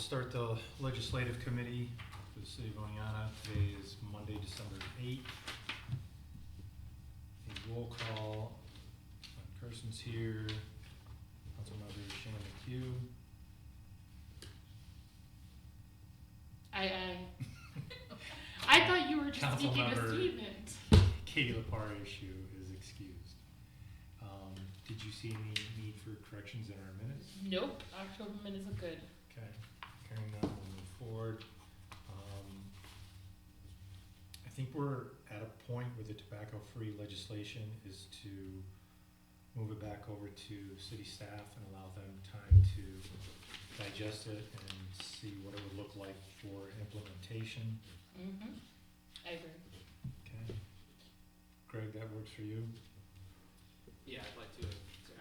start the legislative committee for the city of Oneonta. Today is Monday, December 8th. A roll call. Carson's here. Councilmember Shannon McHugh. I thought you were just making a statement. Katie Leparish is excused. Did you see any need for corrections in our minutes? Nope, October minutes are good. Okay, carrying that, we'll move forward. I think we're at a point where the tobacco-free legislation is to move it back over to city staff and allow them time to digest it and see what it would look like for implementation. Mm-hmm. I agree. Okay. Greg, that works for you? Yeah, I'd like to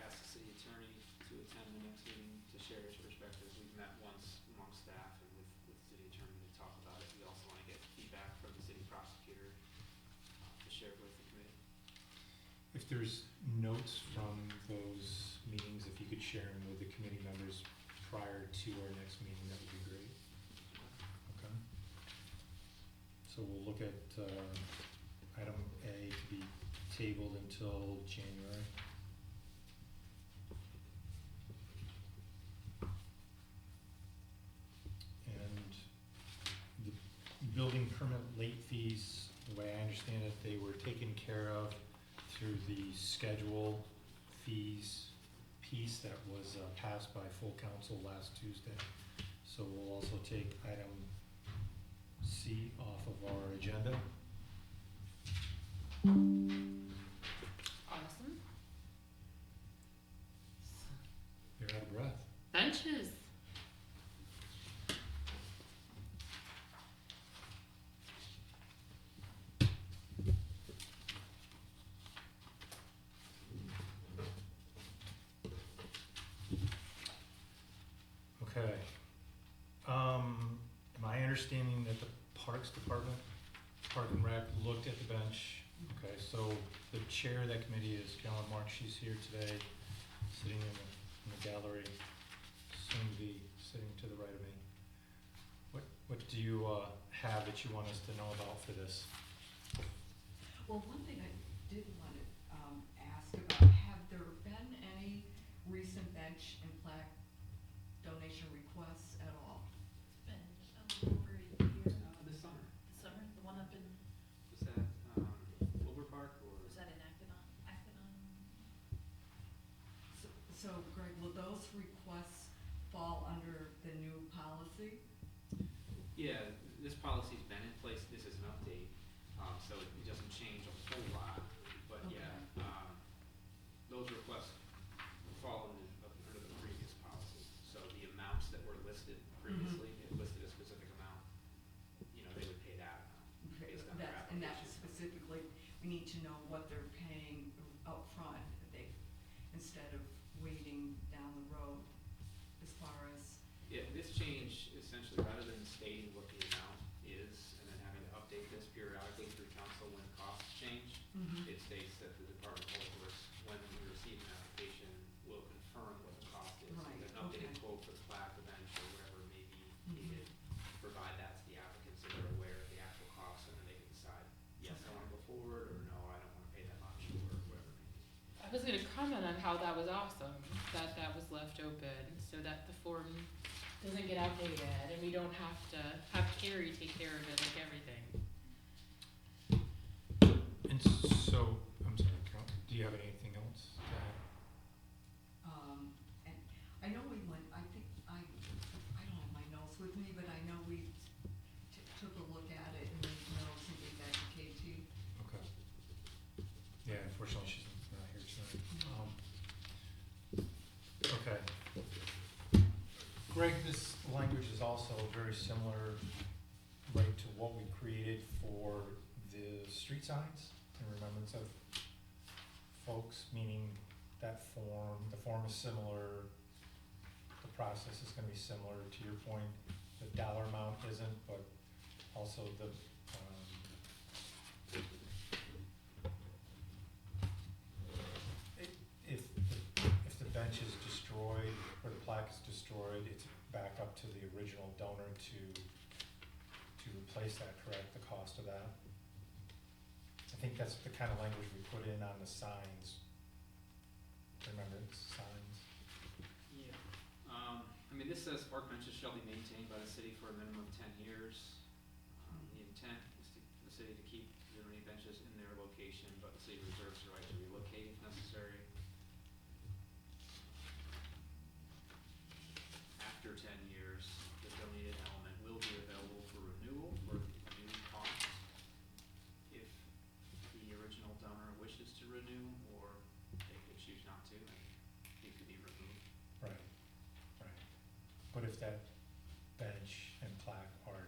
ask the city attorney to attend the next meeting to share his perspectives. We've met once among staff and with the city attorney to talk about it. We also want to get feedback from the city prosecutor to share with the committee. If there's notes from those meetings, if you could share them with the committee members prior to our next meeting, that would be great. Okay. So we'll look at item A to be tabled until January. And the building permit late fees, the way I understand it, they were taken care of through the schedule fees piece that was passed by full council last Tuesday. So we'll also take item C off of our agenda. Awesome. You're out of breath. Benches. Okay. My understanding that the Parks Department, Park and Rec, looked at the bench. Okay, so the chair of that committee is Carolyn Marks. She's here today, sitting in the gallery, soon to be sitting to the right of me. What do you have that you want us to know about for this? Well, one thing I did want to ask about, have there been any recent bench and plaque donation requests at all? It's been a little over a year. This summer. This summer, the one up in, Was that Wilbur Park or? was that in Acton? So Greg, will those requests fall under the new policy? Yeah, this policy's been in place. This is an update, so it doesn't change a whole lot. But Okay. yeah, those requests fall under the previous policy. So the amounts that were listed previously, it listed a specific amount. You know, they would pay that amount based on their application. And that specifically, we need to know what they're paying up front, instead of waiting down the road as far as. Yeah, this change essentially, rather than stating what the amount is and then having to update this periodically through council when costs change, it states that the Department of Public Works, when we receive an application, will confirm what the cost is. Right, An updated okay. quote for the plaque, the bench, or whatever may be needed. Provide that to the applicants so they're aware of the actual cost, and then they can decide, yes, I want to go forward, or no, I don't want to pay that much, or whatever. I was going to comment on how that was awesome, that was left open so that the form doesn't get outdated and we don't have to have Carrie take care of it like everything. And so, I'm sorry, Carol, do you have anything else to add? And I know we went, I think, I don't have my notes with me, but I know we took a look at it and made notes and gave that to KT. Okay. Yeah, unfortunately, she's not here tonight. Okay. Greg, this language is also very similar, right, to what we created for the street signs in remembrance of folks, meaning that form, the form is similar, the process is going to be similar. To your point, the dollar amount isn't, but also the if the bench is destroyed or the plaque is destroyed, it's back up to the original donor to replace that, correct, the cost of that? I think that's the kind of language we put in on the signs. Remember, it's signs? Yeah. I mean, this says park benches shall be maintained by the city for a minimum of 10 years. The intent is for the city to keep the remaining benches in their location, but the city reserves the right to relocate if necessary. After 10 years, the donated element will be available for renewal for a new cost if the original donor wishes to renew, or they could choose not to, and it could be removed. Right, right. But if that bench and plaque are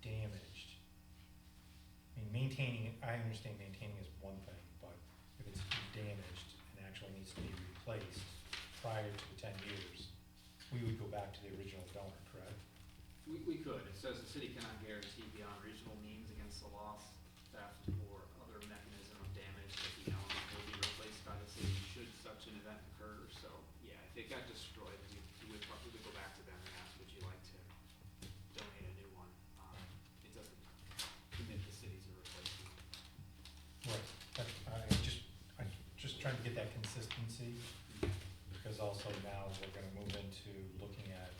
damaged, I mean, maintaining, I understand maintaining is one thing, but if it's damaged and actually needs to be replaced prior to the 10 years, we would go back to the original donor, correct? We could. It says the city cannot guarantee beyond reasonable means against the loss, theft, or other mechanism of damage that the element will be replaced by the city should such an event occur. So, yeah, if it got destroyed, we would probably go back to them and ask, would you like to donate a new one? It doesn't commit the city to replacing. Right. I'm just trying to get that consistency, because also now we're gonna move into looking at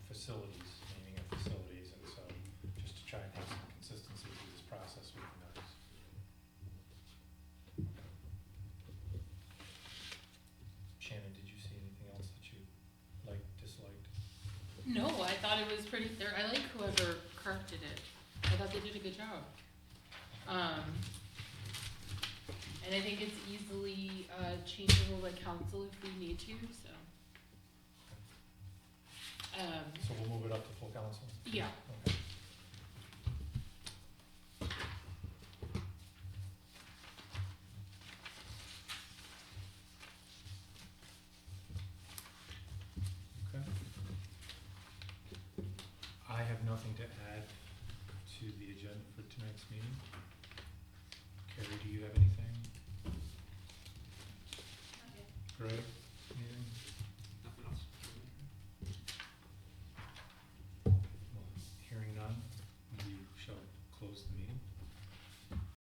facilities, naming of facilities, and so just to try and have some consistency through this process with the notice. Shannon, did you see anything else that you liked, disliked? No, I thought it was pretty thorough. I like whoever crafted it. I thought they did a good job. And I think it's easily changeable by council if we need to, so. So we'll move it up to full council? Yeah. Okay. Okay. I have nothing to add to the agenda for tonight's meeting. Carrie, do you have anything? Not yet. Greg?